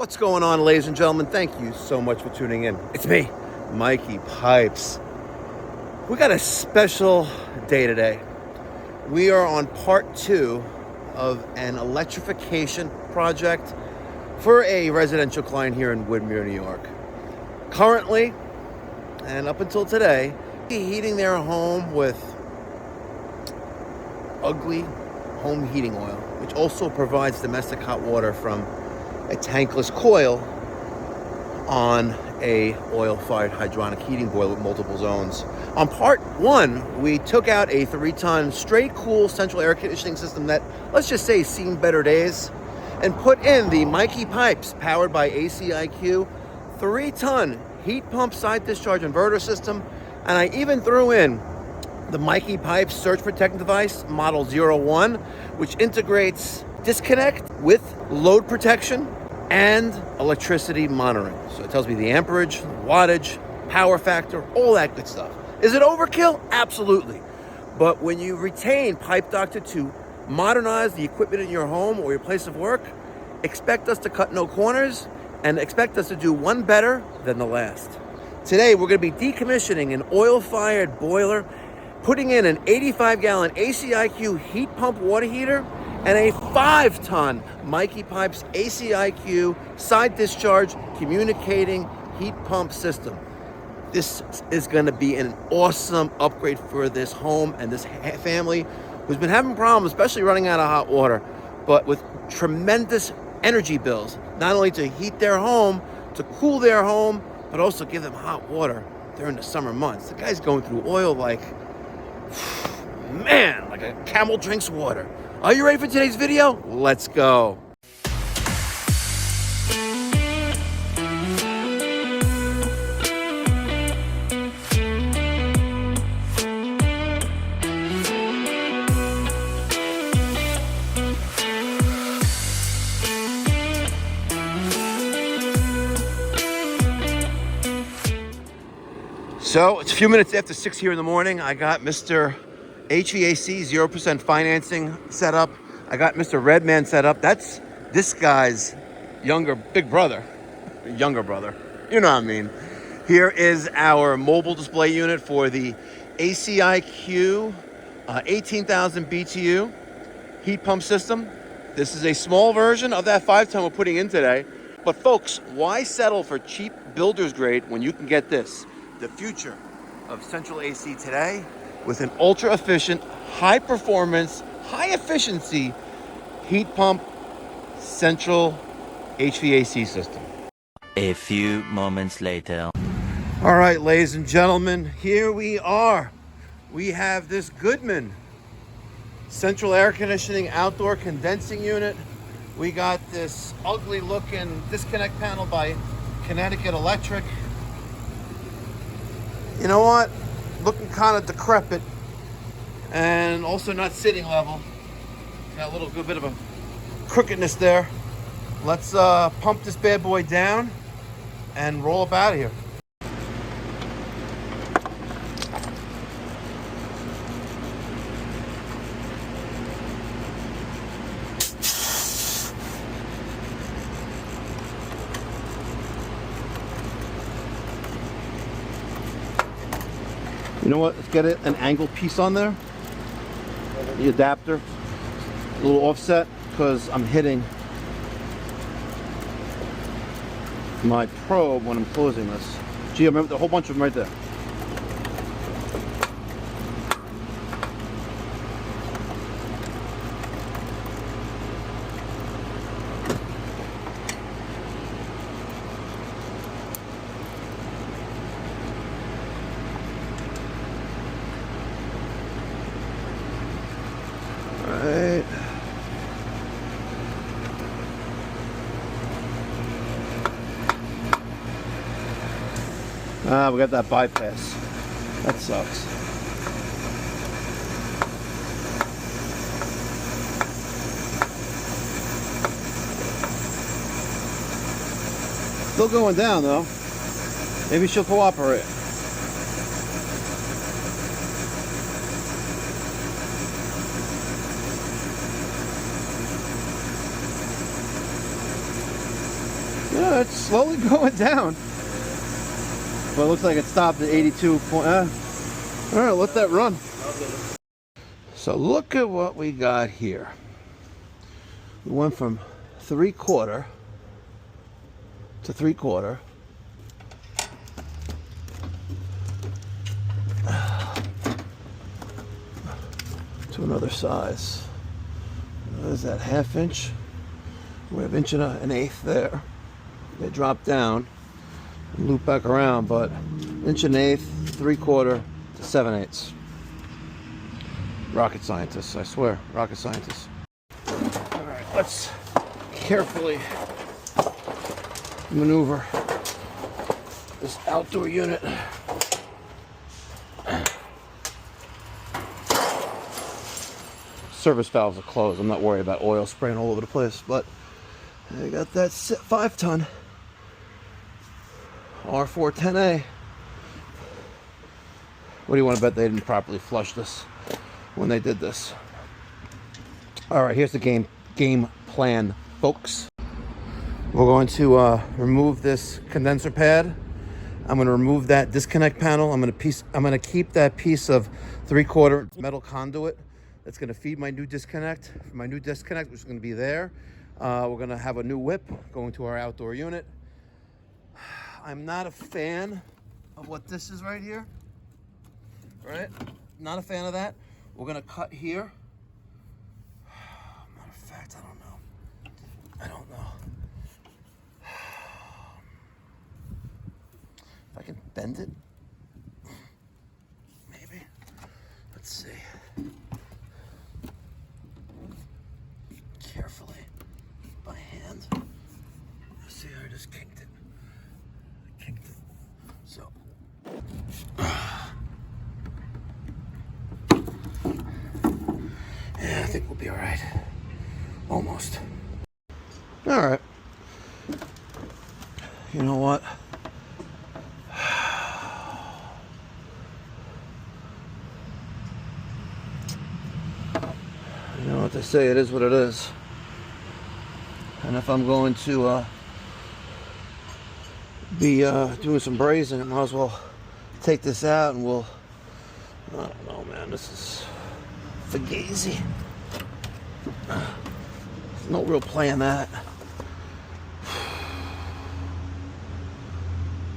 What's going on, ladies and gentlemen? Thank you so much for tuning in. It's me, Mikey Pipes. We got a special day today. We are on part 2 of an electrification project for a residential client here in Woodmere, New York. Currently, and up until today, heating their home with ugly home heating oil, which also provides domestic hot water from a tankless coil on a oil-fired hydronic heating boiler with multiple zones. On part 1, we took out a 3-ton straight cool central air conditioning system that, let's just say, seen better days, and put in the Mikey Pipes powered by ACiQ 3-ton heat pump side discharge inverter system, and I even threw in the Mikey Pipes surge protectant device model 01, which integrates disconnect with load protection and electricity monitoring. So it tells me the amperage, wattage, power factor, all that good stuff. Is it overkill? Absolutely. But when you retain Pipe Doctor to modernize the equipment in your home or your place of work, expect us to cut no corners and expect us to do one better than the last. Today, we're going to be decommissioning an oil-fired boiler, putting in an 85-gallon ACiQ heat pump water heater, and a 5-ton Mikey Pipes ACiQ side discharge communicating heat pump system. This is going to be an awesome upgrade for this home and this family who's been having problems, especially running out of hot water, but with tremendous energy bills, not only to heat their home, to cool their home, but also give them hot water during the summer months. The guy's going through oil like, man, like a camel drinks water. Are you ready for today's video? Let's go. So it's a few minutes after 6 here in the morning. I got Mr. HVAC 0% financing set up. I got Mr. Redman set up. That's this guy's big brother. Younger brother. You know what I mean. Here is our mobile display unit for the ACiQ 18,000 BTU heat pump system. This is a small version of that 5-ton we're putting in today. But folks, why settle for cheap builder's grade when you can get this? The future of central AC today with an ultra-efficient, high-performance, high-efficiency heat pump central HVAC system. A few moments later. All right, ladies and gentlemen, here we are. We have this Goodman central air conditioning outdoor condensing unit. We got this ugly-looking disconnect panel by Connecticut Electric. You know what? Looking kind of decrepit and also not sitting level. Got a little good bit of a crookedness there. Let's pump this bad boy down and roll up out of here. You know what? Let's get an angle piece on there. The adapter. A little offset because I'm hitting my probe when I'm closing this. Gee, I remember a whole bunch of them right there. Right. We got that bypass. That sucks. Still going down though. Maybe she'll cooperate. Yeah, it's slowly going down. But it looks like it stopped at 82 point. All right, let that run. So look at what we got here. We went from 3/4 to 3/4. To another size. What is that, 1/2 inch? We have 1.1/8 there. They drop down and loop back around, but 1.1/8, 3/4 to 7/8. Rocket scientists, I swear, rocket scientists. All right, let's carefully maneuver this outdoor unit. Service valves are closed. I'm not worried about oil spraying all over the place, but I got that 5-ton R410A. What do you want to bet they didn't properly flush this when they did this? All right, here's the game plan, folks. We're going to remove this condenser pad. I'm going to remove that disconnect panel. I'm going to keep that piece of 3/4 metal conduit that's going to feed my new disconnect. My new disconnect, which is going to be there. We're going to have a new whip going to our outdoor unit. I'm not a fan of what this is right here. Right? Not a fan of that. We're going to cut here. Matter of fact, I don't know. If I can bend it. Maybe. Let's see. Carefully, by hand. See, I just kinked it. So. Yeah, I think we'll be all right. Almost. All right. You know what? You know what they say, it is what it is. And if I'm going to be doing some brazing, I might as well take this out and we'll, I don't know, man, this is fugazi. There's no real play in that.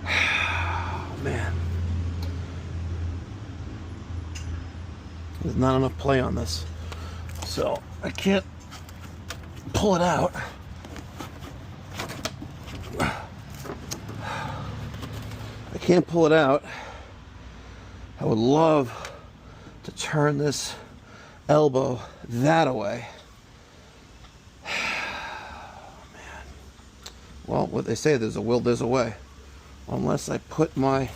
Oh, man. There's not enough play on this. So I can't pull it out. I can't pull it out. I would love to turn this elbow that way. Man. Well, what they say, there's a will, there's a way. Unless I put my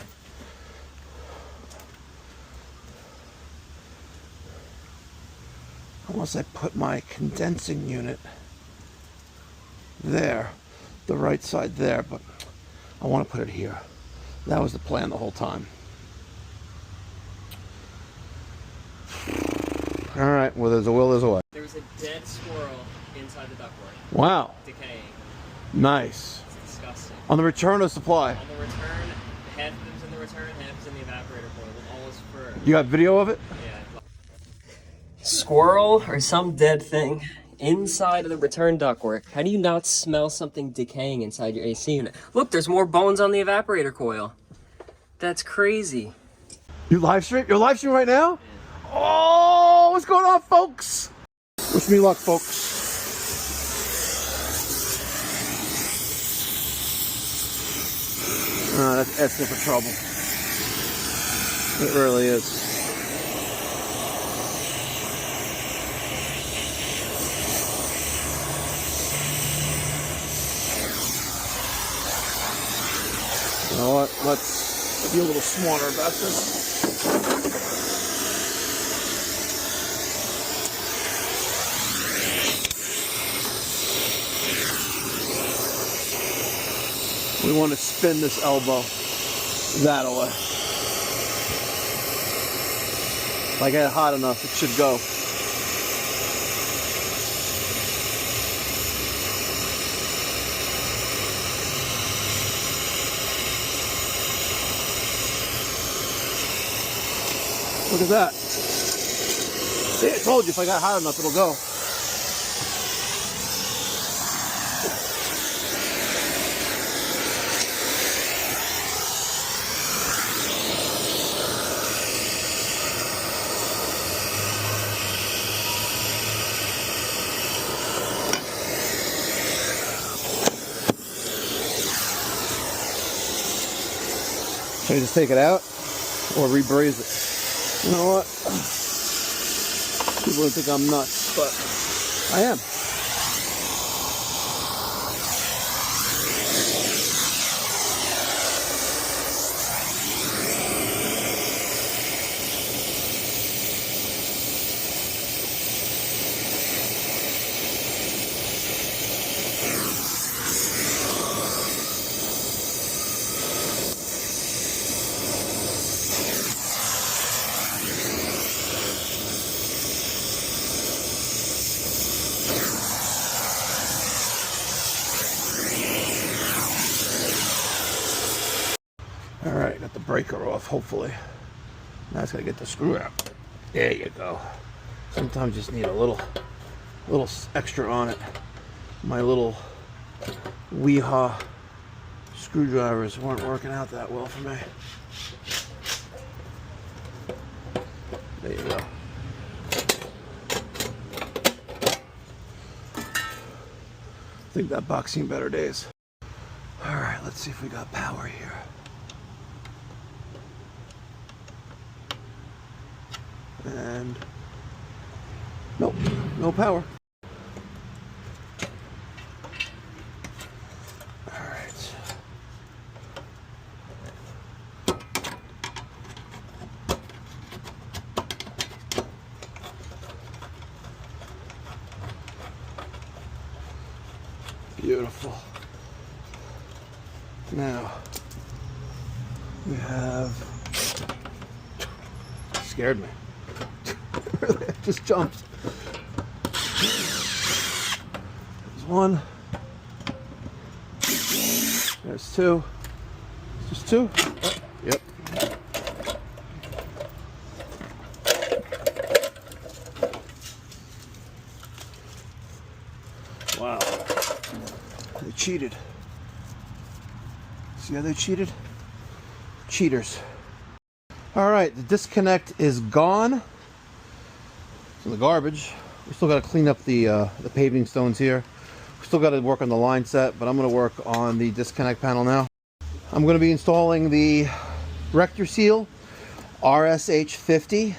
condensing unit there, the right side there, but I want to put it here. That was the plan the whole time. All right, well, there's a will, there's a way. There was a dead squirrel inside the ductwork. Wow. Decaying. Nice. It's disgusting. On the return or supply? On the return, half of them's in the return, half is in the evaporator coil. All is for... You got video of it? Yeah. Squirrel or some dead thing inside of the return ductwork. How do you not smell something decaying inside your AC unit? Look, there's more bones on the evaporator coil. That's crazy. You live stream? You're live stream right now? Yeah. Oh, what's going on, folks? Wish me luck, folks. That's it for trouble. It really is. You know what? Let's be a little smarter about this. We want to spin this elbow that way. If I get it hot enough, it should go. Look at that. See, I told you if I got hot enough, it'll go. Should I just take it out or rebraze it? You know what? People think I'm nuts, but I am. All right, got the breaker off, hopefully. Now it's gotta get the screw out. There you go. Sometimes you just need a little extra on it. My little WeHa screwdrivers weren't working out that well for me. There you go. I think that box seen better days. All right, let's see if we got power here. And nope, no power. All right. Beautiful. Now we have, scared me. Really, I just jumped. There's one. There's two. Just two? Yep. Wow. They cheated. See how they cheated? Cheaters. All right, the disconnect is gone. In the garbage. We still got to clean up the paving stones here. We still got to work on the line set, but I'm going to work on the disconnect panel now. I'm going to be installing the Rector Seal RSH50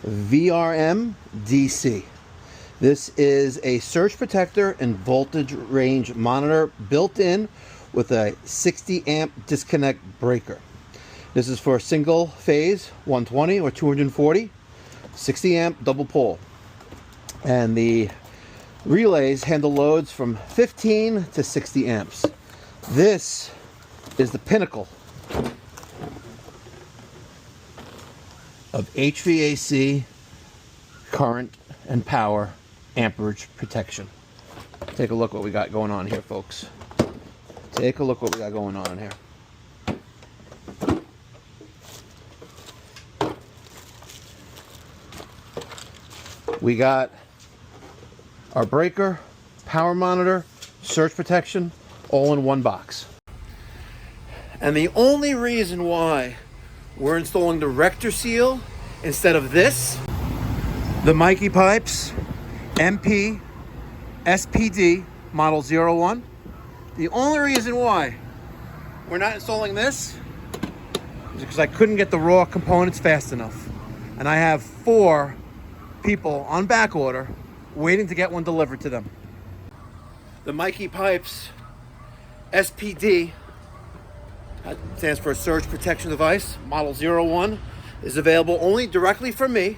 VRM DC. This is a surge protector and voltage range monitor built in with a 60 amp disconnect breaker. This is for a single phase 120 or 240. 60 amp double pole, and the relays handle loads from 15 to 60 amps. This is the pinnacle of HVAC current and power amperage protection. Take a look what we got going on here, folks. Take a look what we got going on here. We got our breaker, power monitor, surge protection, all in one box. And the only reason why we're installing the Rector Seal instead of this, the Mikey Pipes MP SPD Model 01, the only reason why we're not installing this is because I couldn't get the raw components fast enough. And I have 4 people on back order waiting to get one delivered to them. The Mikey Pipes SPD, that stands for Surge Protection Device, Model 01, is available only directly from me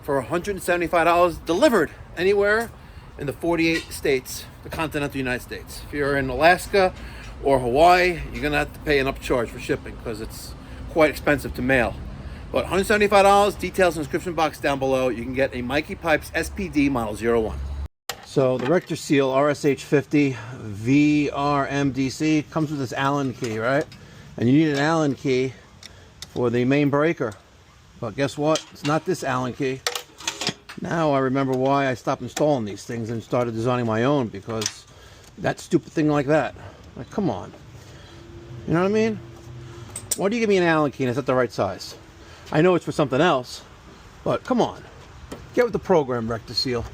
for $175 delivered anywhere in the 48 states, the continental United States. If you're in Alaska or Hawaii, you're gonna have to pay an upcharge for shipping because it's quite expensive to mail. But $175, details in the description box down below. You can get a Mikey Pipes SPD Model 01. So the Rector Seal RSH50 VRMDC comes with this Allen key, right? And you need an Allen key for the main breaker. But guess what? It's not this Allen key. Now I remember why I stopped installing these things and started designing my own, because that stupid thing like that. Like, come on. You know what I mean? Why do you give me an Allen key and it's not the right size? I know it's for something else, but come on. Get with the program, Rector Seal.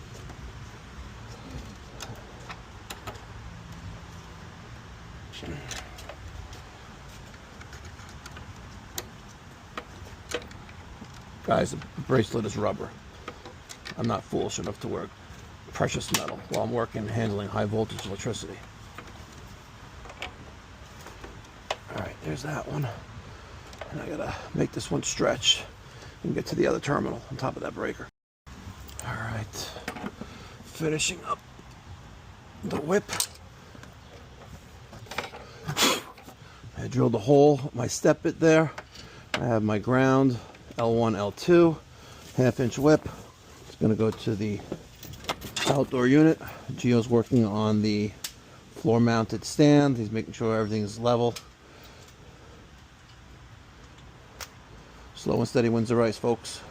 Guys, the bracelet is rubber. I'm not foolish enough to wear precious metal while I'm working handling high voltage electricity. Alright, there's that one. And I gotta make this one stretch and get to the other terminal on top of that breaker. Alright, finishing up the whip. I drilled a hole, my step bit there. I have my ground, L1, L2, half-inch whip. It's going to go to the outdoor unit. Gio's working on the floor-mounted stand. He's making sure everything is level. Slow and steady wins the race, folks.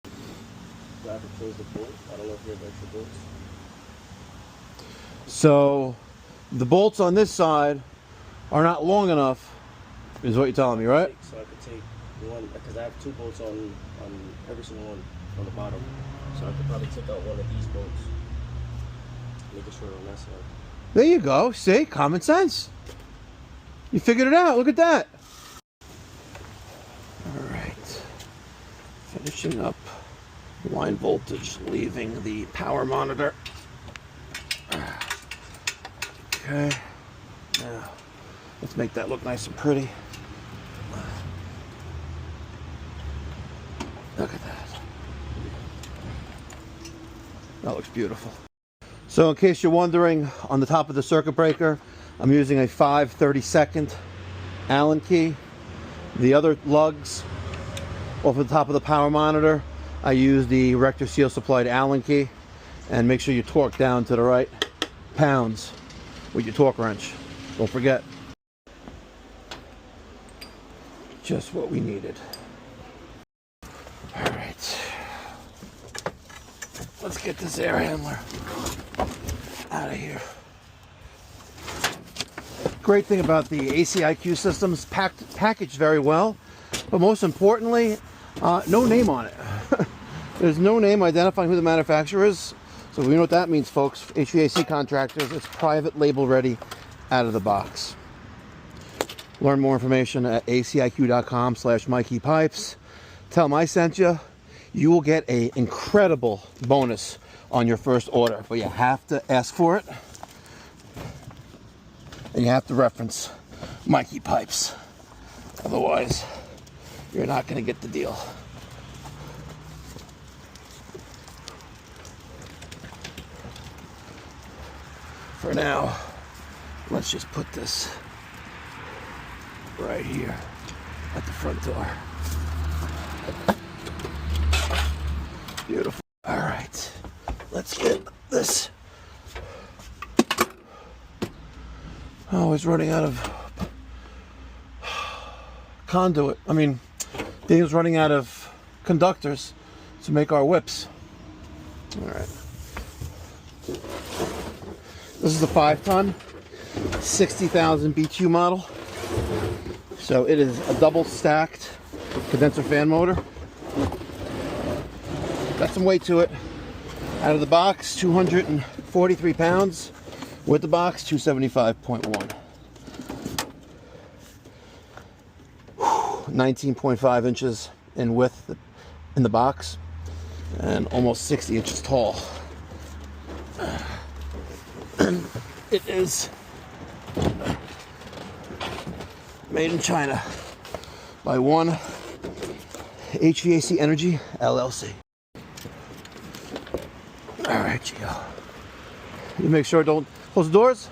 I have to close the bolt. I don't know if you have extra bolts. So the bolts on this side are not long enough, is what you're telling me, right? So I could take one, because I have 2 bolts on every single one on the bottom. So I could probably take out one of these bolts, making sure on that side. There you go. See? Common sense. You figured it out. Look at that. Alright. Finishing up line voltage, leaving the power monitor. Okay. Now, let's make that look nice and pretty. Look at that. That looks beautiful. So in case you're wondering, on the top of the circuit breaker, I'm using a 5/32 Allen key. The other lugs off the top of the power monitor, I use the Rector Seal supplied Allen key. And make sure you torque down to the right pounds with your torque wrench. Don't forget. Just what we needed. All right. Let's get this air handler out of here. Great thing about the ACiQ systems, packaged very well, but most importantly, no name on it. There's no name identifying who the manufacturer is. So we know what that means, folks. HVAC contractors, it's private label ready out of the box. Learn more information at aciq.com/Mikey Pipes. Tell them I sent you. You will get an incredible bonus on your first order, but you have to ask for it. And you have to reference Mikey Pipes. Otherwise, you're not going to get the deal. For now, let's just put this right here at the front door. Beautiful. All right, let's get this. Oh, it's running out of conduit. I mean, Dave's running out of conductors to make our whips. All right. This is the 5-ton, 60,000 BTU model. So it is a double stacked condenser fan motor. Got some weight to it. Out of the box, 243 pounds. With the box, 275.1. 19.5 inches in width in the box, and almost 60 inches tall. It is made in China by One HVAC Energy LLC. All right, Gio. You make sure I don't close the doors.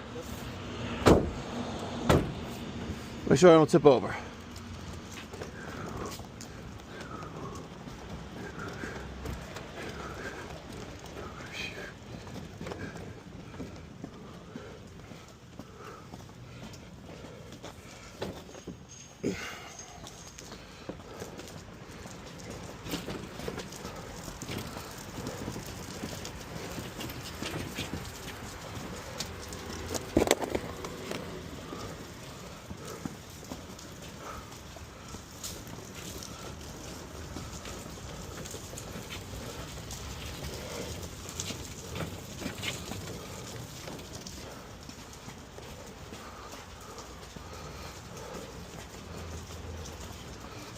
Make sure I don't tip over.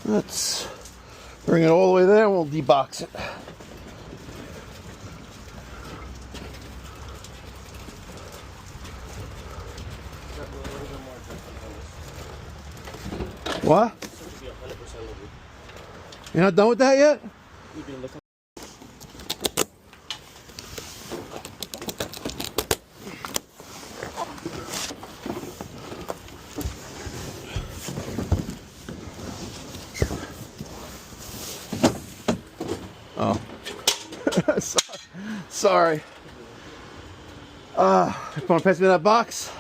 Let's bring it all the way there and we'll debox it. What? You're not done with that yet? Oh. Sorry. You want to pass me that box?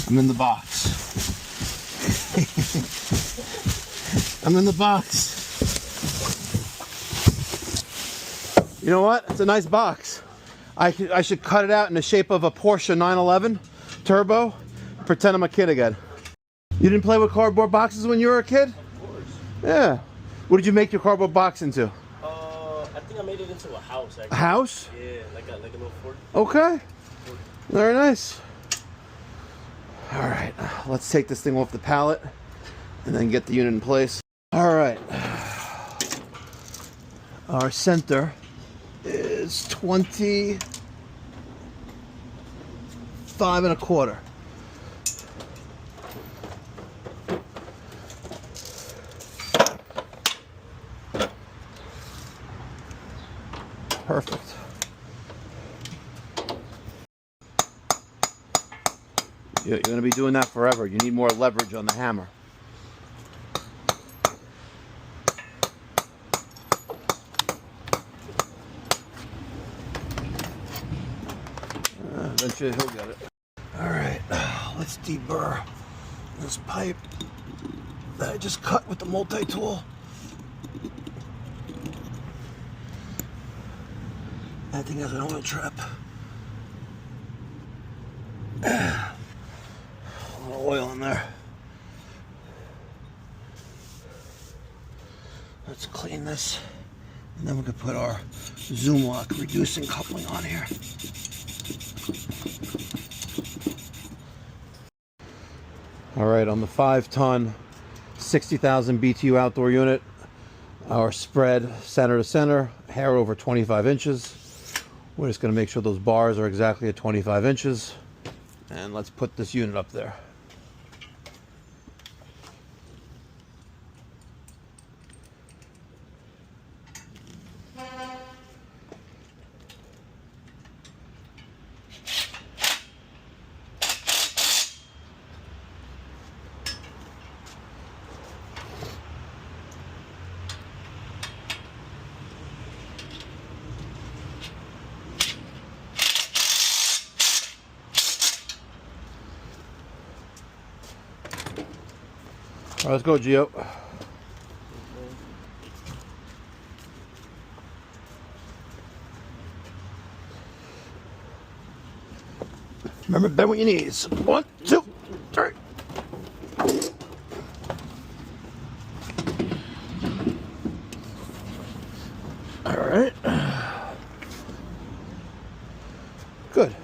I'm in the box. I'm in the box. You know what? It's a nice box. I should cut it out in the shape of a Porsche 911 Turbo. Pretend I'm a kid again. You didn't play with cardboard boxes when you were a kid? Of course. Yeah. What did you make your cardboard box into? I think I made it into a house. Actually. A house? Yeah, like a little fort. Okay. Very nice. All right, let's take this thing off the pallet and then get the unit in place. All right. Our center is 25 1/4. Perfect. You're going to be doing that forever. You need more leverage on the hammer. Eventually he'll get it. All right, let's deburr this pipe that I just cut with the multi-tool. That thing has an oil trap. A little oil in there. Let's clean this, and then we can put our ZoomLock reducing coupling on here. All right, on the 5-ton, 60,000 BTU outdoor unit, our spread center to center, hair over 25 inches. We're just going to make sure those bars are exactly at 25 inches. And let's put this unit up there. All right, let's go, Gio. Remember, bend with your knees. 1, 2, 3. All right. Good.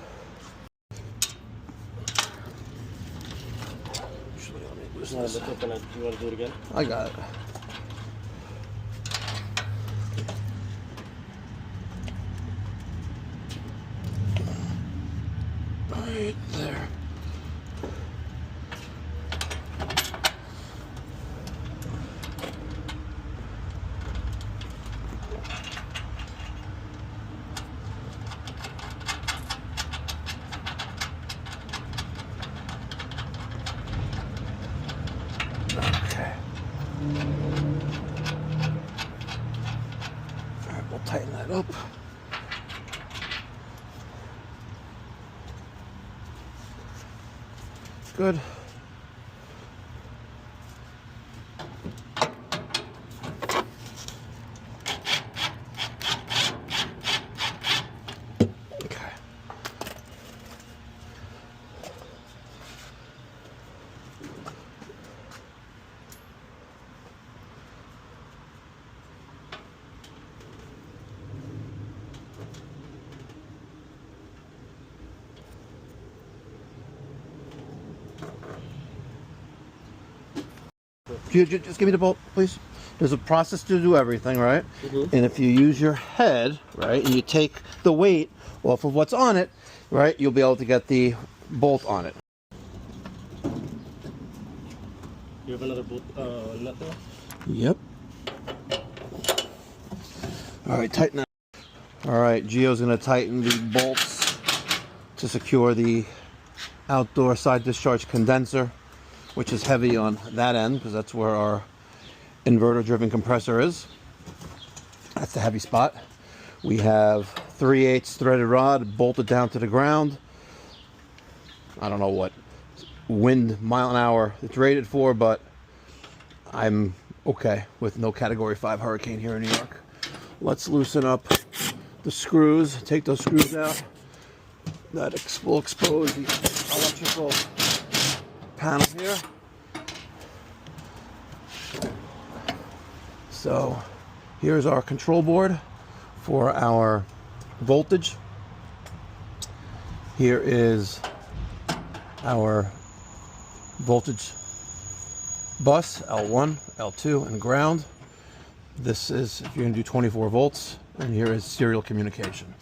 You want to do it again? I got it. Right there. Okay. All right, we'll tighten that up. Good. Okay. Just give me the bolt, please. There's a process to do everything, right? And if you use your head, right, and you take the weight off of what's on it, right, you'll be able to get the bolt on it. You have another bolt nut there? Yep. All right, tighten that. All right, Gio's gonna tighten the bolts to secure the outdoor side discharge condenser, which is heavy on that end because that's where our inverter-driven compressor is. That's the heavy spot. We have 3/8 threaded rod bolted down to the ground. I don't know what wind mile an hour it's rated for, but I'm okay with no Category 5 hurricane here in New York. Let's loosen up the screws. Take those screws out. That will expose the electrical panel here. So here's our control board for our voltage. Here is our voltage bus, L1, L2, and ground. This is if you're going to do 24 volts, and here is serial communication.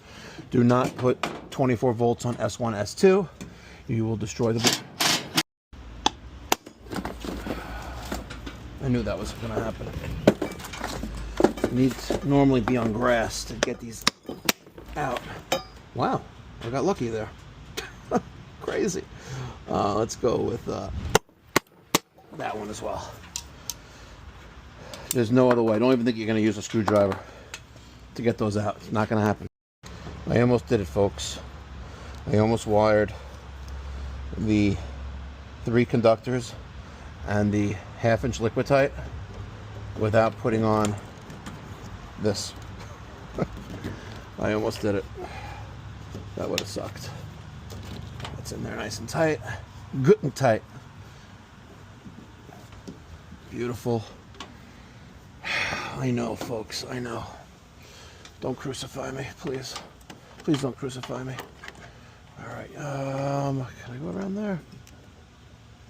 Do not put 24 volts on S1, S2. You will destroy the board. I knew that was going to happen. You need to normally be on grass to get these out. Wow, I got lucky there. Crazy. Let's go with that one as well. There's no other way. I don't even think you're going to use a screwdriver to get those out. It's not going to happen. I almost did it, folks. I almost wired the 3 conductors and the 1/2-inch Liquidite without putting on this. I almost did it. That would have sucked. That's in there nice and tight. Good and tight. Beautiful. I know, folks. I know. Don't crucify me, please. Please don't crucify me. All right. Can I go around there?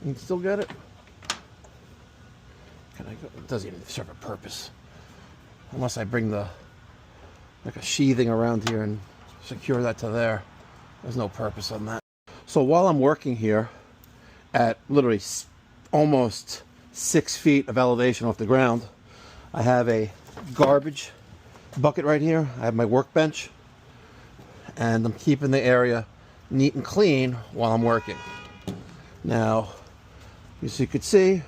You can still get it? Can I go? It doesn't even serve a purpose. Unless I bring the, like a sheathing around here and secure that to there. There's no purpose on that. So while I'm working here at literally almost 6 feet of elevation off the ground, I have a garbage bucket right here. I have my workbench, and I'm keeping the area neat and clean while I'm working. Now, as you could see,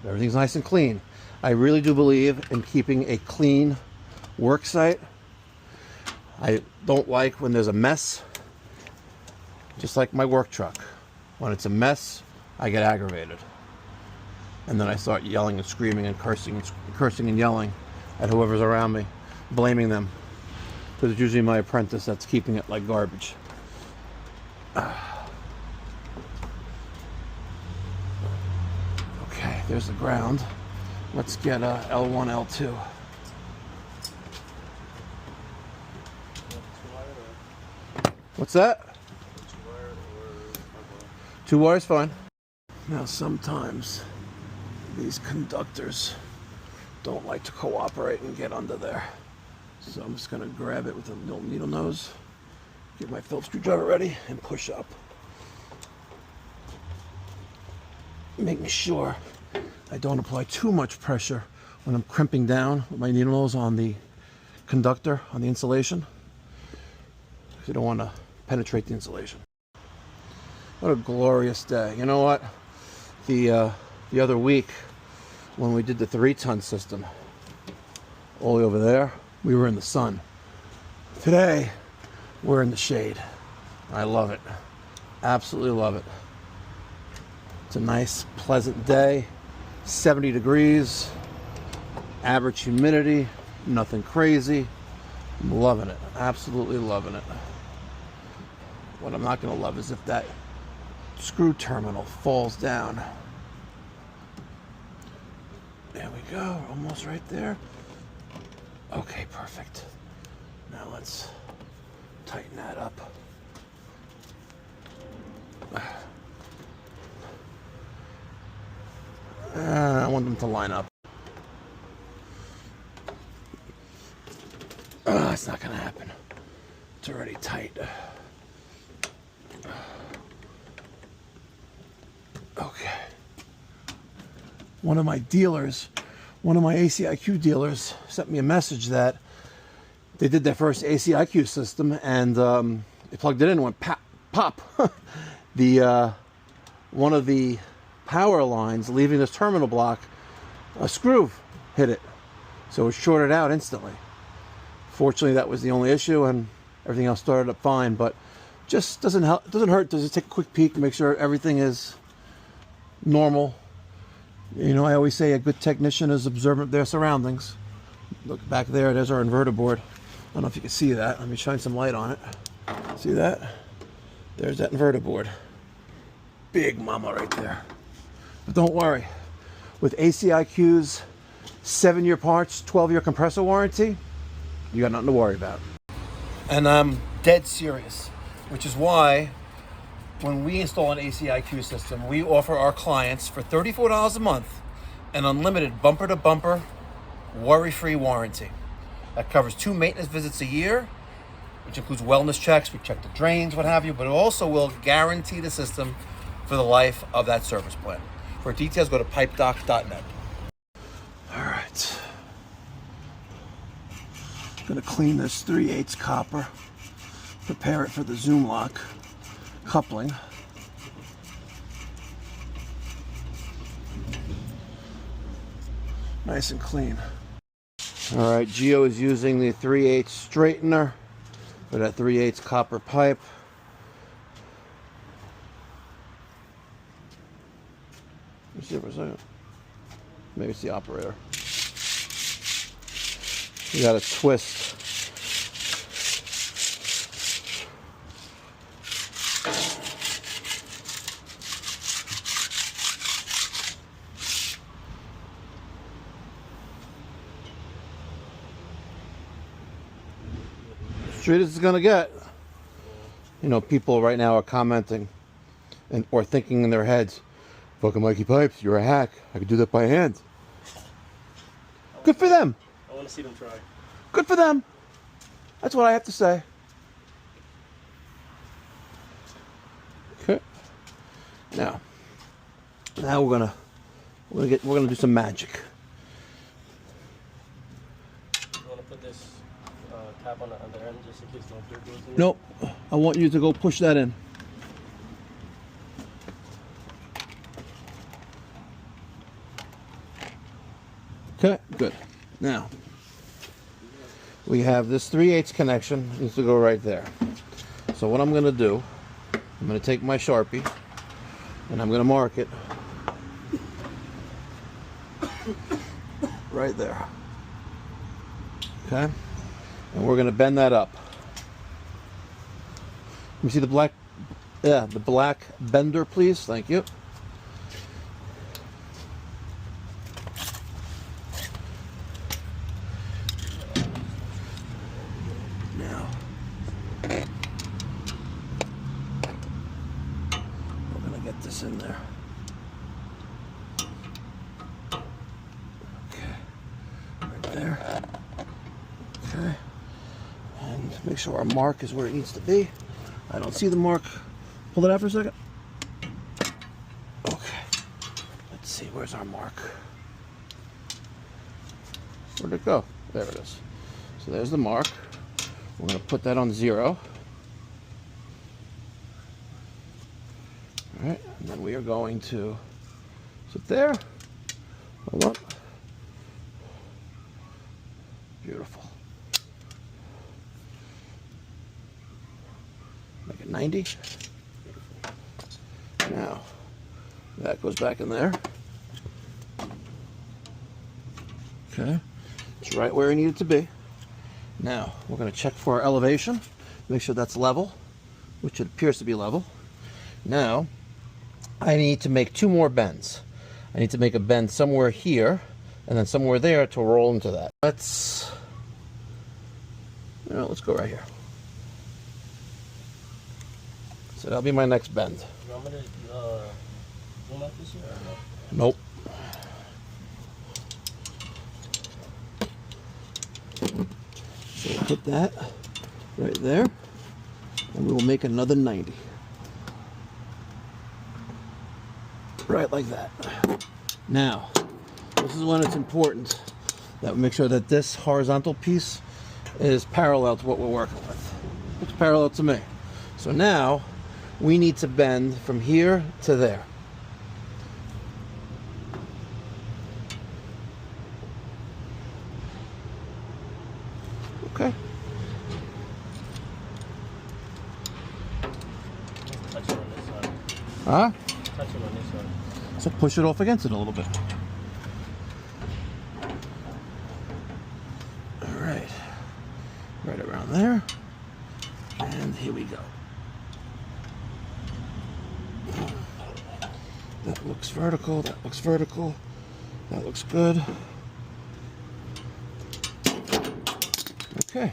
everything's nice and clean. I really do believe in keeping a clean work site. I don't like when there's a mess, just like my work truck. When it's a mess, I get aggravated. And then I start yelling and screaming and cursing and yelling at whoever's around me, blaming them. Because it's usually my apprentice that's keeping it like garbage. Okay, there's the ground. Let's get a L1, L2. What's that? 2 wires, fine. Now sometimes these conductors don't like to cooperate and get under there. So I'm just gonna grab it with a little needle nose, get my Phillips screwdriver ready, and push up. Making sure I don't apply too much pressure when I'm crimping down with my needle nose on the conductor, on the insulation. You don't want to penetrate the insulation. What a glorious day. You know what? The other week when we did the 3-ton system, all the way over there, we were in the sun. Today, we're in the shade. I love it. Absolutely love it. It's a nice, pleasant day. 70 degrees, average humidity, nothing crazy. I'm loving it. Absolutely loving it. What I'm not going to love is if that screw terminal falls down. There we go. Almost right there. Okay, perfect. Now let's tighten that up. I want them to line up. It's not gonna happen. It's already tight. Okay. One of my ACiQ dealers sent me a message that they did their first ACiQ system and they plugged it in and went pop, pop. One of the power lines leaving this terminal block, a screw hit it. So it shorted out instantly. Fortunately, that was the only issue and everything else started up fine, but just doesn't hurt to just take a quick peek and make sure everything is normal. You know, I always say a good technician is observant of their surroundings. Look back there, there's our inverter board. I don't know if you can see that. Let me shine some light on it. See that? There's that inverter board. Big mama right there. But don't worry. With ACiQ's 7-year parts, 12-year compressor warranty, you got nothing to worry about. And I'm dead serious, which is why when we install an ACiQ system, we offer our clients for $34 a month an unlimited bumper-to-bumper, worry-free warranty. That covers 2 maintenance visits a year, which includes wellness checks. We check the drains, what have you, but it also will guarantee the system for the life of that service plan. For details, go to pipedoc.net. All right. Gonna clean this 3/8 copper, prepare it for the ZoomLock coupling. Nice and clean. All right, Gio is using the 3/8 straightener for that 3/8 copper pipe. Let me see for a second. Maybe it's the operator. You got to twist. Straight as it's gonna get. You know, people right now are commenting or thinking in their heads, "Fucking Mikey Pipes, you're a hack. I could do that by hand." Good for them. I want to see them try. Good for them. That's what I have to say. Okay. Now we're gonna do some magic. You want to put this cap on the end just in case no dirt goes in? Nope. I want you to go push that in. Okay, good. Now, we have this 3/8 connection, needs to go right there. So what I'm going to do, I'm going to take my Sharpie and I'm going to mark it right there. Okay? And we're going to bend that up. Let me see the black, the black bender, please. Thank you. This in there. Okay, right there. Okay, and make sure our mark is where it needs to be. I don't see the mark. Pull it out for a second. Okay, let's see, where's our mark? Where'd it go? There it is. So there's the mark. We're going to put that on 0. All right, and then we are going to sit there. Hold on. Beautiful. Make it 90. Now, that goes back in there. Okay, it's right where it needed to be. Now, we're going to check for our elevation, make sure that's level, which it appears to be level. Now, I need to make 2 more bends. I need to make a bend somewhere here and then somewhere there to roll into that. Let's go right here. So that'll be my next bend. You want me to zoom out this year or no? Nope. So we'll put that right there, and we will make another 90. Right like that. Now, this is when it's important that we make sure that this horizontal piece is parallel to what we're working with. It's parallel to me. So now, we need to bend from here to there. Okay. Touch it on this side. Huh? Touch it on this side. So push it off against it a little bit. All right. Right around there. And here we go. That looks vertical, that looks vertical. That looks good. Okay.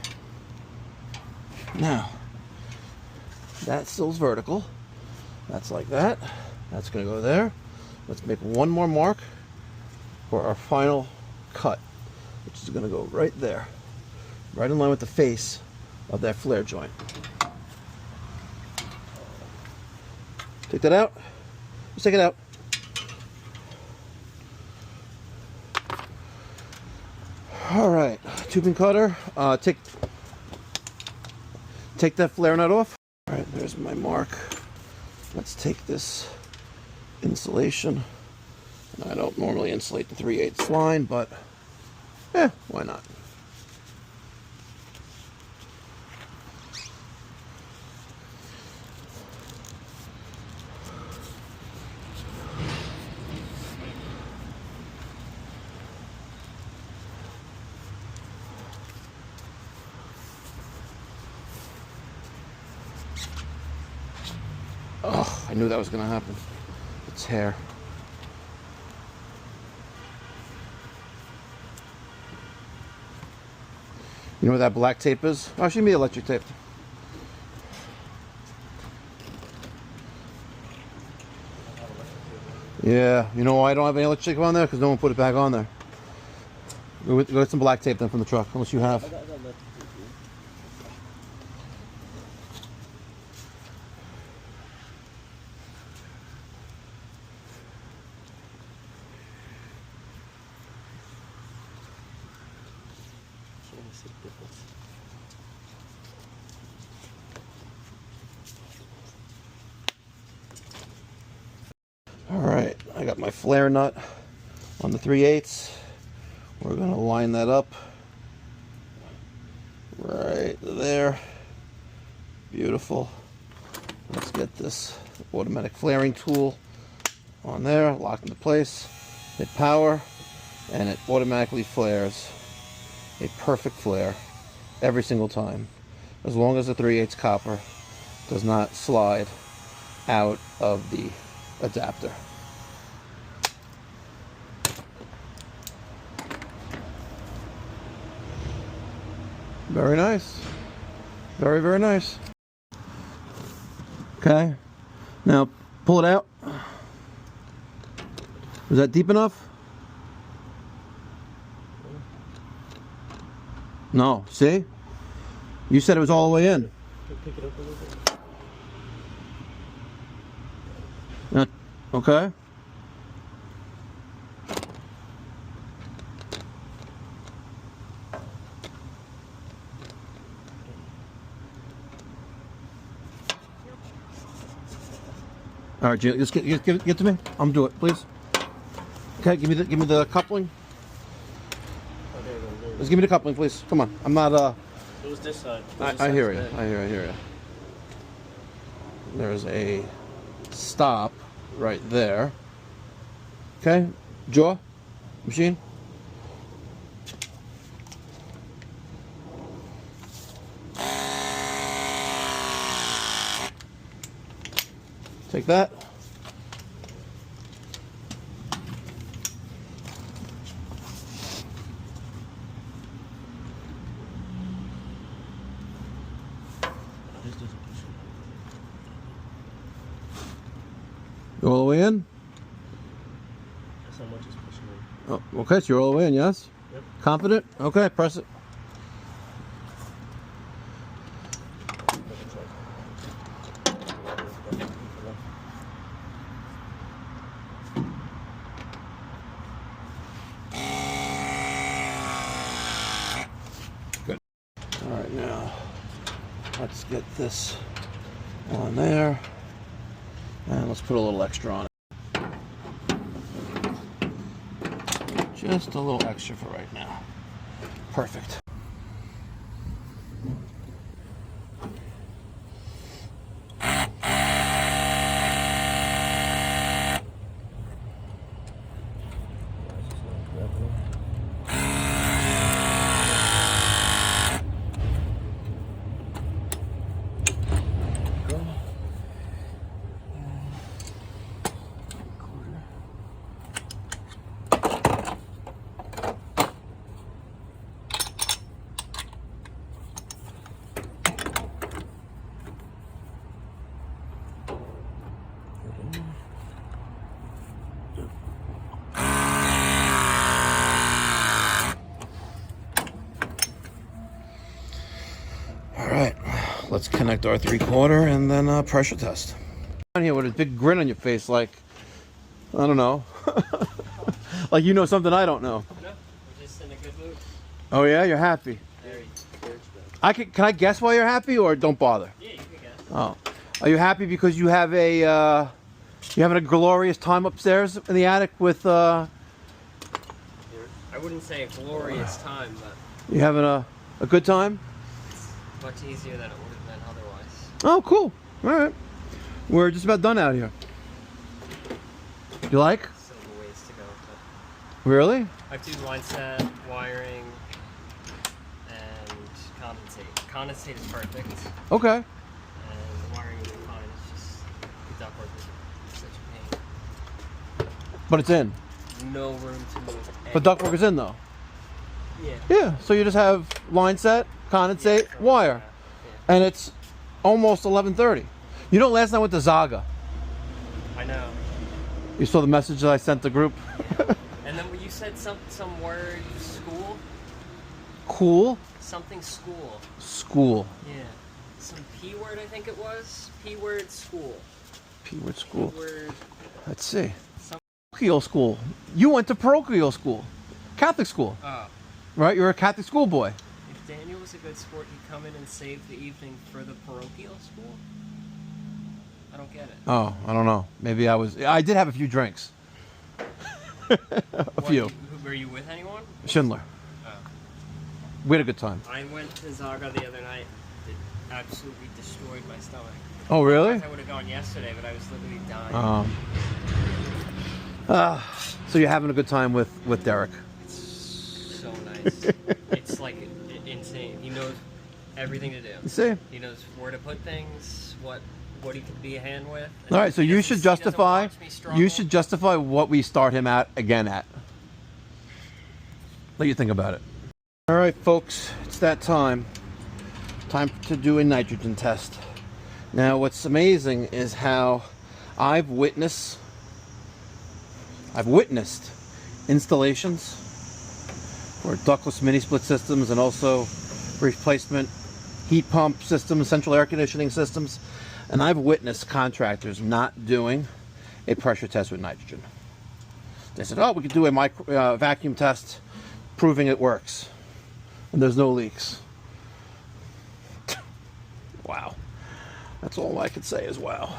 Now, that still's vertical. That's like that. That's gonna go there. Let's make one more mark for our final cut, which is gonna go right there, right in line with the face of that flare joint. Take that out. Let's take it out. All right, tubing cutter. Take that flare nut off. All right, there's my mark. Let's take this insulation. And I don't normally insulate the 3/8 line, but why not? Oh, I knew that was going to happen. It's hair. You know where that black tape is? Oh, she made electric tape. Yeah, you know why I don't have any electric tape on there? Because no one put it back on there. Go get some black tape then from the truck, unless you have. Alright, I got my flare nut on the 3/8. We're going to line that up right there. Beautiful. Let's get this automatic flaring tool on there, locked into place. Hit power, and it automatically flares a perfect flare every single time, as long as the 3/8 copper does not slide out of the adapter. Very nice. Very, very nice. Okay. Now pull it out. Is that deep enough? No. See? You said it was all the way in. Pick it up a little bit. Okay. All right, just get to me. I'm do it, please. Okay, give me the coupling. Just give me the coupling, please. Come on. I'm not It was this side. I hear you. I hear you. There's a stop right there. Okay, jaw, machine. Take that. Go all the way in? That's how much it's pushing in. Oh, okay, so you're all the way in, yes? Yep. Confident? Okay, press it. Let's get this on there. And let's put a little extra on it. Just a little extra for right now. Perfect. Let's connect our 3/4 and then pressure test. Down here with a big grin on your face, like, I don't know, like you know something I don't know. No, we're just in a good mood. Oh yeah, you're happy. Very. Can I guess why you're happy, or don't bother? Yeah, you can guess. Oh, are you happy because you have a you having a glorious time upstairs in the attic with I wouldn't say a glorious time, but you having a good time? much easier than it would have been otherwise. Oh, cool. All right. We're just about done out here. You like? Still a ways to go. But Really? I have to line set, wiring, and condensate. Condensate is perfect, Okay. and the wiring will be fine. It's just the ductwork is such a pain. But it's in. No room to move. But ductwork is in though. Yeah. Yeah. So you just have line set, condensate, wire, Yeah. and it's almost 11:30. You know, last night with the Zaga, I know. you saw the message that I sent the group. And then when you said some word, school, Cool. something school. School. Yeah. Some P word, I think it was. P word school. P word school. P word. Let's see. Some. Parochial school. You went to parochial school, Catholic school, Oh. right? You're a Catholic school boy. If Daniel was a good sport, he'd come in and save the evening for the parochial school. I don't get it. Oh, I don't know. Maybe I did have a few drinks. A few. Were you with anyone? Schindler. Oh. We had a good time. I went to Zaga the other night. It absolutely destroyed my stomach. Oh, really? I would have gone yesterday, but I was literally dying. So you're having a good time with Derek. It's so nice. It's like insane. He knows everything to do. You see? He knows where to put things, what he could be a hand with. All right, so He you doesn't- should he doesn't justify. watch me struggle. You should justify what we start him at again at. Let you think about it. All right, folks, it's that time. Time to do a nitrogen test. Now, what's amazing is how I've witnessed installations for ductless mini split systems and also replacement heat pump systems, central air conditioning systems, and I've witnessed contractors not doing a pressure test with nitrogen. They said, oh, we could do a vacuum test proving it works and there's no leaks. Wow. That's all I could say is wow.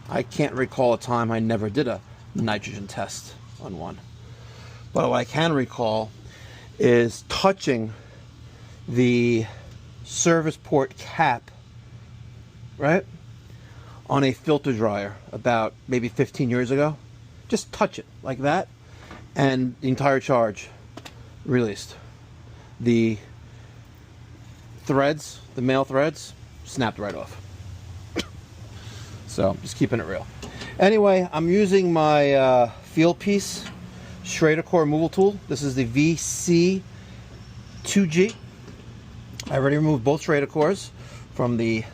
I can't recall a time I never did a nitrogen test on one. But what I can recall is touching the service port cap, right, on a filter dryer about maybe 15 years ago. Just touch it like that, and the entire charge released. The threads, the male threads, snapped right off. So just keeping it real. Anyway, I'm using my field piece Schrader core removal tool. This is the VC2G. I already removed both Schrader cores from the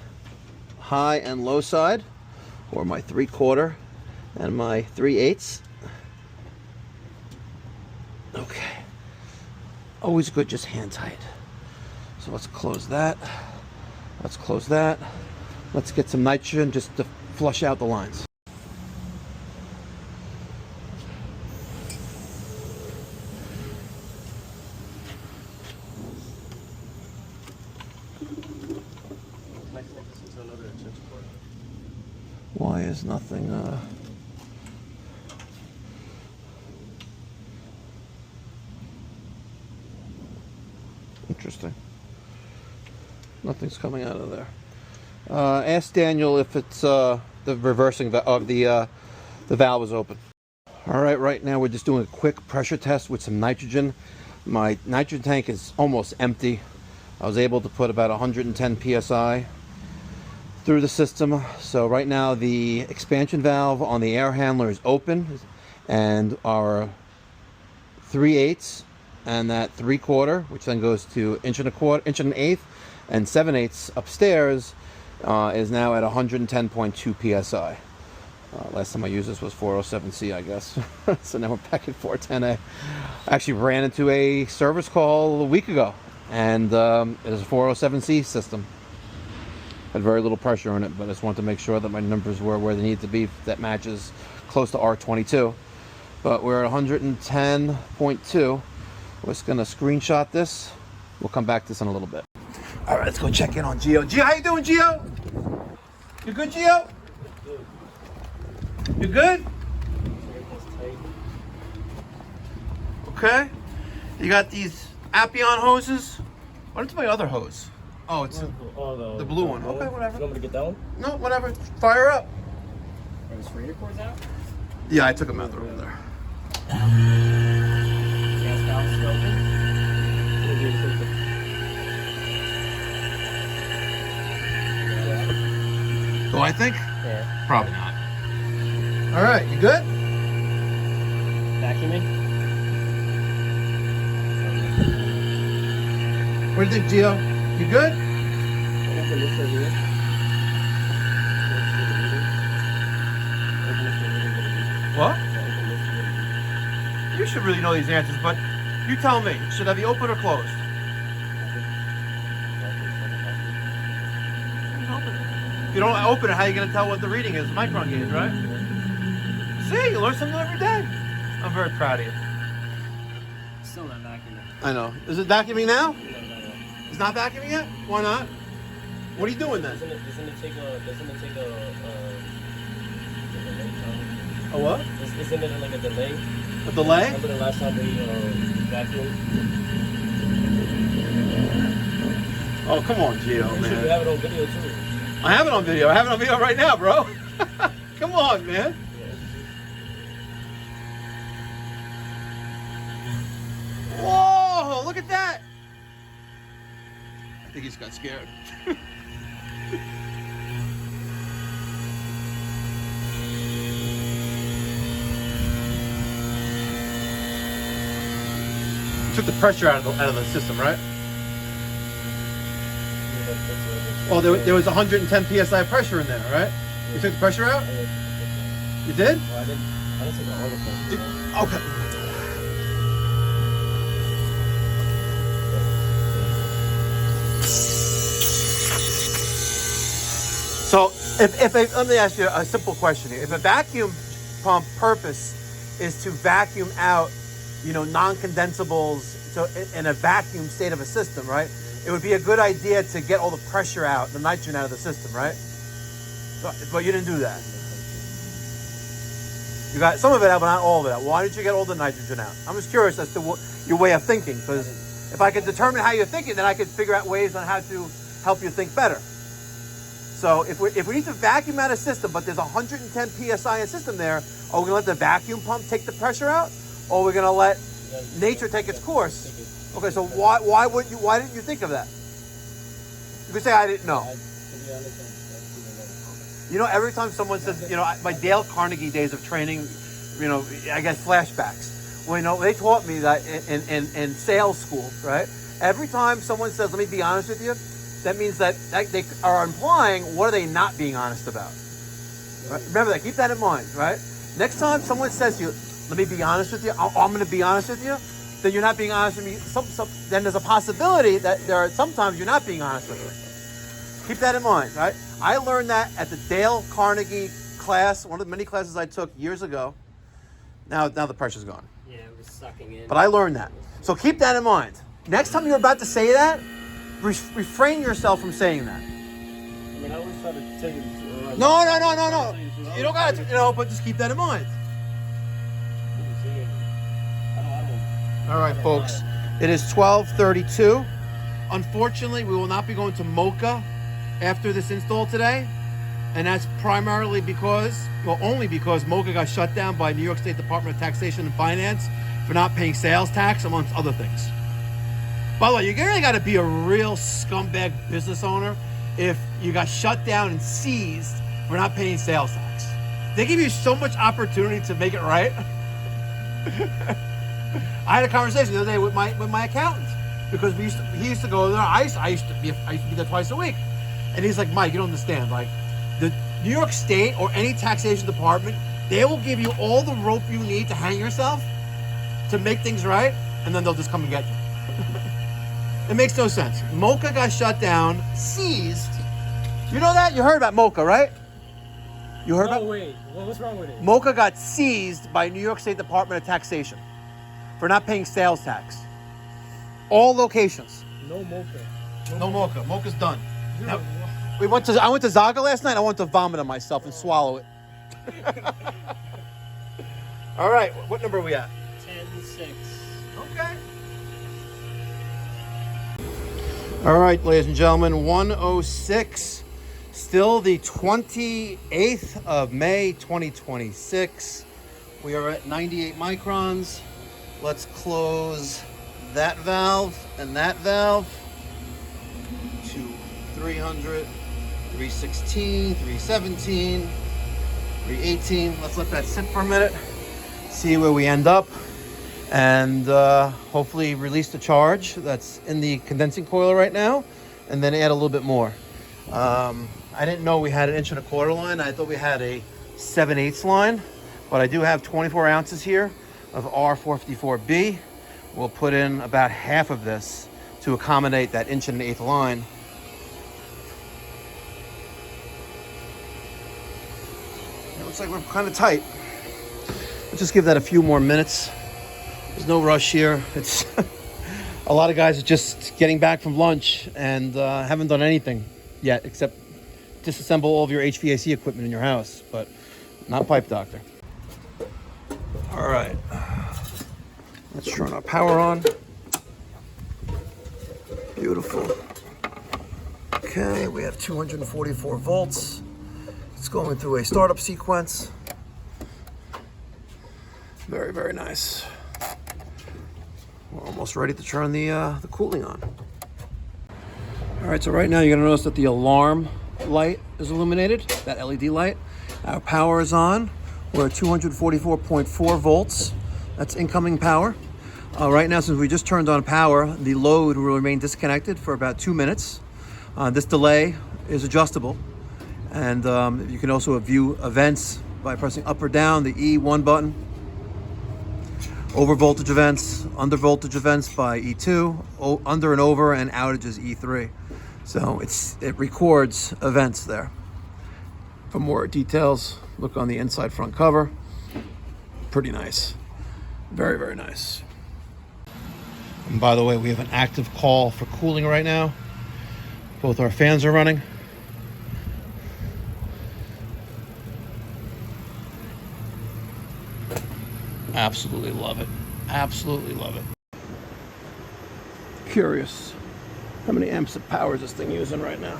high and low side, or my 3/4 and my 3/8. Okay. Always good, just hand tight. So let's close that. Let's close that. Let's get some nitrogen just to flush out the lines. Why is nothing, interesting. Nothing's coming out of there. Ask Daniel if it's the reversing of the valve is open. All right, right now we're just doing a quick pressure test with some nitrogen. My nitrogen tank is almost empty. I was able to put about 110 psi through the system. So right now the expansion valve on the air handler is open, and our 3/8 and that 3/4, which then goes to inch and a quarter, inch and an eighth, and 7/8 upstairs is now at 110.2 psi. Last time I used this was 407C, I guess. So now we're back at 410A. I actually ran into a service call a week ago, and it is a 407C system. Had very little pressure on it, but I just wanted to make sure that my numbers were where they need to be. That matches close to R22. But we're at 110.2. We're just gonna screenshot this. We'll come back to this in a little bit. All right, let's go check in on Gio. Gio, how you doing, Gio? You good, Gio? You good? Okay. You got these Appion hoses. What is my other hose? Oh, it's the blue one. Okay, whatever. You want me to get that one? No, whatever. Fire up. Are the sprayer cords out? Yeah, I took them out. They're over there. Gas valve still open? Do I think? Yeah. Probably not. All right, you good? Vacuuming? What do you think, Gio? You good? What? You should really know these answers, but you tell me. Should I be open or closed? If you don't open it, how are you going to tell what the reading is? Micron gauge, right? See, you learn something every day. I'm very proud of you. Still not vacuuming. I know. Is it vacuuming now? It's not vacuuming yet? Why not? What are you doing then? Doesn't it take a A what? Isn't it like a delay? A delay? Remember the last time we vacuumed? Oh, come on, Gio, You should man. have it on video too. I have it on video. I have it on video right now, bro. Come on, man. Whoa, look at that. I think he's got scared. You took the pressure out of the system, right? Oh, there was 110 psi pressure in there, right? You took the pressure out? You did? Well, I didn't take the oil pressure. Okay. So, let me ask you a simple question here. If a vacuum pump purpose is to vacuum out, non-condensables, so in a vacuum state of a system, right? It would be a good idea to get all the pressure out, the nitrogen out of the system, right? But you didn't do that. You got some of it out, but not all of it out. Why didn't you get all the nitrogen out? I'm just curious as to your way of thinking, because if I could determine how you're thinking, then I could figure out ways on how to help you think better. So if we need to vacuum out a system, but there's 110 psi in a system there, are we gonna let the vacuum pump take the pressure out, or are we gonna let nature take its course? Okay, so why didn't you think of that? You could say I didn't know. Every time someone says, my Dale Carnegie days of training, I get flashbacks. Well, they taught me that in sales school, right? Every time someone says, let me be honest with you, that means that they are implying what are they not being honest about. Right? Remember that, keep that in mind, right? Next time someone says to you, let me be honest with you, I'm going to be honest with you, then you're not being honest with me. Then there's a possibility that there are sometimes you're not being honest with me. Keep that in mind, right? I learned that at the Dale Carnegie class, one of the many classes I took years ago. Now the pressure's gone. Yeah, it was sucking in. But I learned that. So keep that in mind. Next time you're about to say that, refrain yourself from saying that. I always try to tell you, No, no, no, no, no. You don't got to, but just keep that in mind. All right, folks. It is 12:32. Unfortunately, we will not be going to Mocha after this install today. And that's primarily because, only because Mocha got shut down by New York State Department of Taxation and Finance for not paying sales tax, amongst other things. By the way, you really got to be a real scumbag business owner if you got shut down and seized for not paying sales tax. They give you so much opportunity to make it right. I had a conversation the other day with my accountant because he used to go there. I used to be there twice a week, and he's like, Mike, you don't understand. Like, the New York State or any taxation department, they will give you all the rope you need to hang yourself to make things right, and then they'll just come and get you. It makes no sense. Mocha got shut down, seized. You know that? You heard about Mocha, right? You heard about? Oh wait, what's wrong with it? Mocha got seized by New York State Department of Taxation for not paying sales tax. All locations. No Mocha. No Mocha. Mocha's done. Zero. I went to Zaga last night. I wanted to vomit on myself and swallow it. All right, what number are we at? 10-6. Okay. All right, ladies and gentlemen, 106. Still the 28th of May, 2026. We are at 98 microns. Let's close that valve and that valve to 300, 316, 317, 318. Let's let that sit for a minute, see where we end up, and hopefully release the charge that's in the condensing coil right now, and then add a little bit more. I didn't know we had an 1 1/4 line. I thought we had a 7/8 line, but I do have 24 ounces here of R454B. We'll put in about half of this to accommodate that 1 1/8 line. It looks like we're kind of tight. Let's just give that a few more minutes. There's no rush here. It's a lot of guys are just getting back from lunch and haven't done anything yet except disassemble all of your HVAC equipment in your house, but not Pipe Doctor. All right, let's turn our power on. Beautiful. Okay, we have 244 volts. It's going through a startup sequence. Very, very nice. We're almost ready to turn the cooling on. All right, so right now you're gonna notice that the alarm light is illuminated, that LED light. Our power is on. We're at 244.4 volts. That's incoming power. Right now, since we just turned on power, the load will remain disconnected for about 2 minutes. This delay is adjustable. And you can also view events by pressing up or down the E1 button. Over voltage events, under voltage events by E2, under and over, and outages E3. So it records events there. For more details, look on the inside front cover. Pretty nice. Very, very nice. And by the way, we have an active call for cooling right now. Both our fans are running. Absolutely love it. Absolutely love it. Curious. How many amps of power is this thing using right now?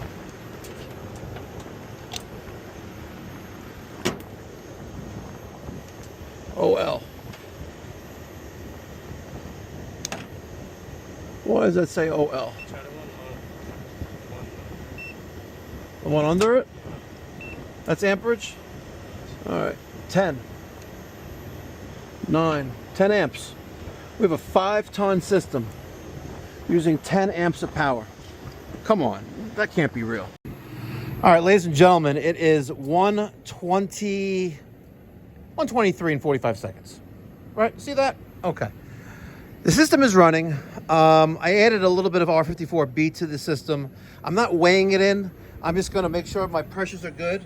OL. Why does that say OL? The one under it? That's amperage? Alright. 10. 9. 10 amps. We have a 5-ton system using 10 amps of power. Come on, that can't be real. All right, ladies and gentlemen, it is 1:23 and 45 seconds. Right, see that? Okay. The system is running. I added a little bit of R54B to the system. I'm not weighing it in. I'm just gonna make sure my pressures are good,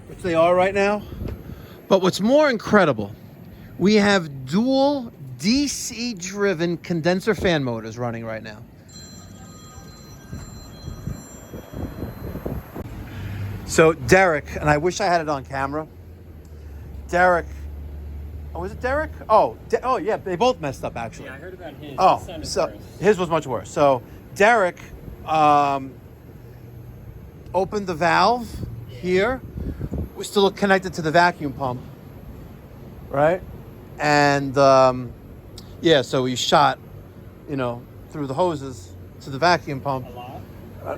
which they are right now. But what's more incredible, we have dual DC-driven condenser fan motors running right now. So Derek, and I wish I had it on camera. Derek, oh, was it Derek? Oh, oh yeah, they both messed up actually. Yeah, I heard about his. Oh, His sounded so worse. his was much worse. So Derek opened the valve here. We're still connected to the vacuum pump, right? And yeah, so he shot, you know, through the hoses to the vacuum pump. A lot?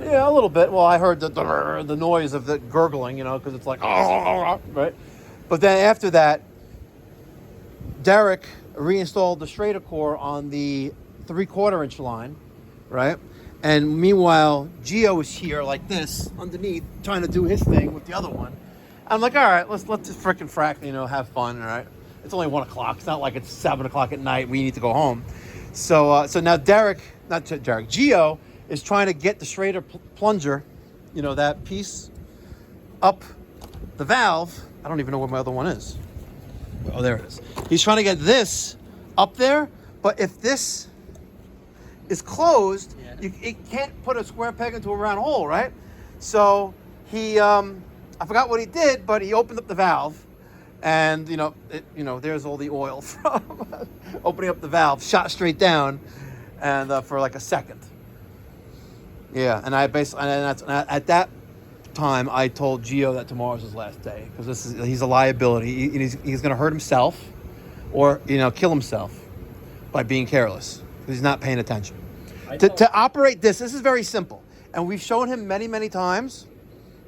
Yeah, a little bit. Well, I heard the noise of the gurgling, you know, because it's like, right? But then after that, Derek reinstalled the Schrader core on the 3/4 inch line, right? And meanwhile, Gio was here like this underneath trying to do his thing with the other one. I'm like, all right, let's just frickin' frack, you know, have fun, all right? It's only 1 o'clock. It's not like it's 7 o'clock at night. We need to go home. So now Gio is trying to get the Schrader plunger, you know, that piece up the valve. I don't even know where my other one is. Oh, there it is. He's trying to get this up there, but if this is closed, it can't put a square peg into a round hole, right? So he, I forgot what he did, but he opened up the valve, and you know, there's all the oil from opening up the valve, shot straight down, and for like a second. Yeah, and I basically, and at that time, I told Gio that tomorrow's his last day because he's a liability. He's going to hurt himself, or you know, kill himself by being careless because he's not paying attention. To operate this is very simple, and we've shown him many times,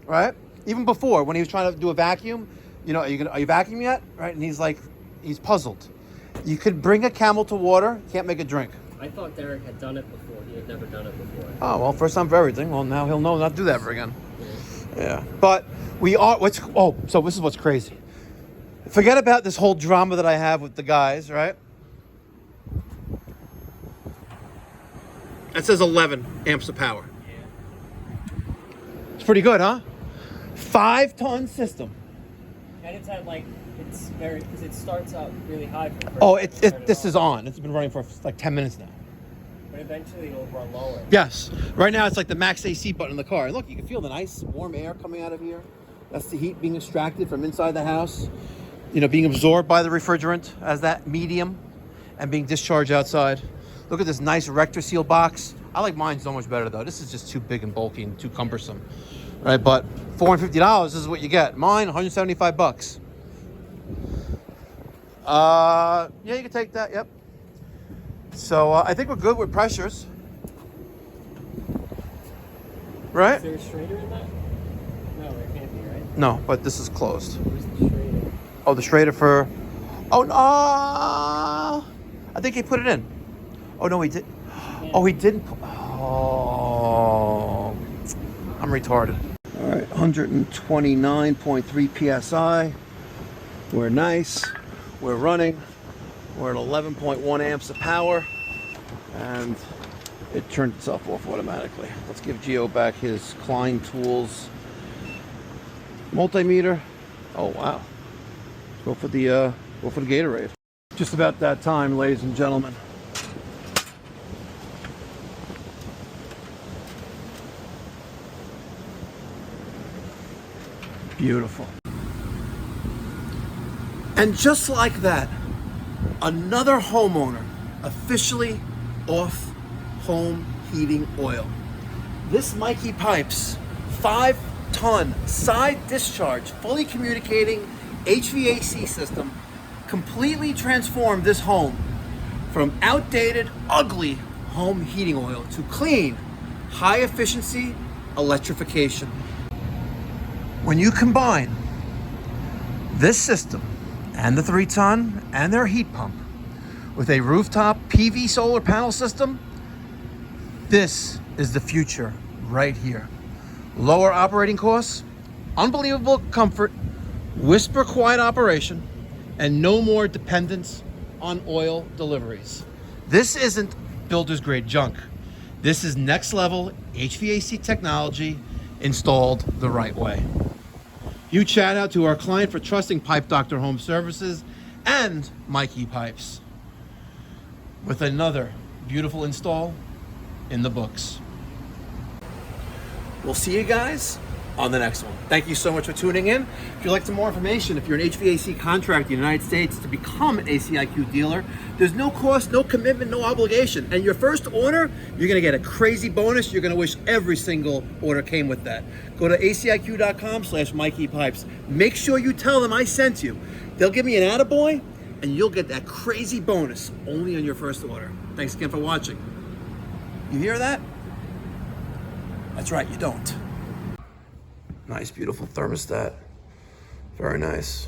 right? Even before when he was trying to do a vacuum, you know, are you vacuuming yet, right? And he's like, he's puzzled. You could bring a camel to water, can't make a drink. I thought Derek had done it before. He had never done it before. Oh well, first time for everything. Well, now he'll know not to do that ever again. Yeah, but so this is what's crazy. Forget about this whole drama that I have with the guys, right? It says 11 amps of power. Yeah. It's pretty good, huh? 5-ton system. And it's at like, it's very, because it starts out really high. Oh, this is on. It's been running for like 10 minutes now. But eventually it'll run lower. Yes. Right now it's like the max AC button in the car. And look, you can feel the nice warm air coming out of here. That's the heat being extracted from inside the house. You know, being absorbed by the refrigerant as that medium and being discharged outside. Look at this nice Rector Seal box. I like mine so much better though. This is just too big and bulky and too cumbersome. Right, but $450, this is what you get. Mine, $175. Yeah, you can take that, yep. So I think we're good with pressures. Right? Is there a Schrader in that? No, there can't be, right? No, but this is closed. Where's the Schrader? Oh, the Schrader for... Oh, no! I think he put it in. Oh, no, he did. Yeah. Oh, he didn't... Oh... I'm retarded. All right, 129.3 PSI. We're nice. We're running. We're at 11.1 amps of power. And it turned itself off automatically. Let's give Gio back his Klein Tools multimeter. Oh, wow. Go for the Gatorade. Just about that time, ladies and gentlemen. Beautiful. And just like that, another homeowner officially off home heating oil. This Mikey Pipes 5-ton side discharge, fully communicating HVAC system completely transformed this home from outdated, ugly home heating oil to clean, high efficiency electrification. When you combine this system and the 3-ton and their heat pump with a rooftop PV solar panel system, this is the future right here. Lower operating costs, unbelievable comfort, whisper quiet operation, and no more dependence on oil deliveries. This isn't builder's grade junk. This is next level HVAC technology installed the right way. Huge shout out to our client for trusting Pipe Doctor Home Services and Mikey Pipes with another beautiful install in the books. We'll see you guys on the next one. Thank you so much for tuning in. If you'd like some more information, if you're an HVAC contractor in the United States to become an ACiQ dealer, there's no cost, no commitment, no obligation. And your first order, you're gonna get a crazy bonus. You're gonna wish every single order came with that. Go to aciq.com/Mikey Pipes. Make sure you tell them I sent you. They'll give me an attaboy, and you'll get that crazy bonus only on your first order. Thanks again for watching. You hear that? That's right, you don't. Nice, beautiful thermostat. Very nice.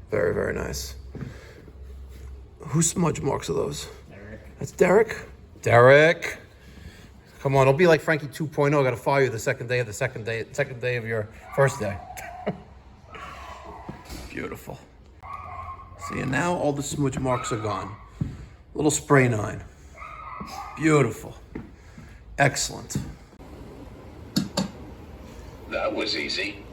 Very, very nice. Whose smudge marks are those? Derek. That's Derek? Derek! Come on, don't be like Frankie 2.0. I gotta fire you the second day of your first day. Beautiful. See, and now all the smudge marks are gone. Little spray 9. Beautiful. Excellent. That was easy.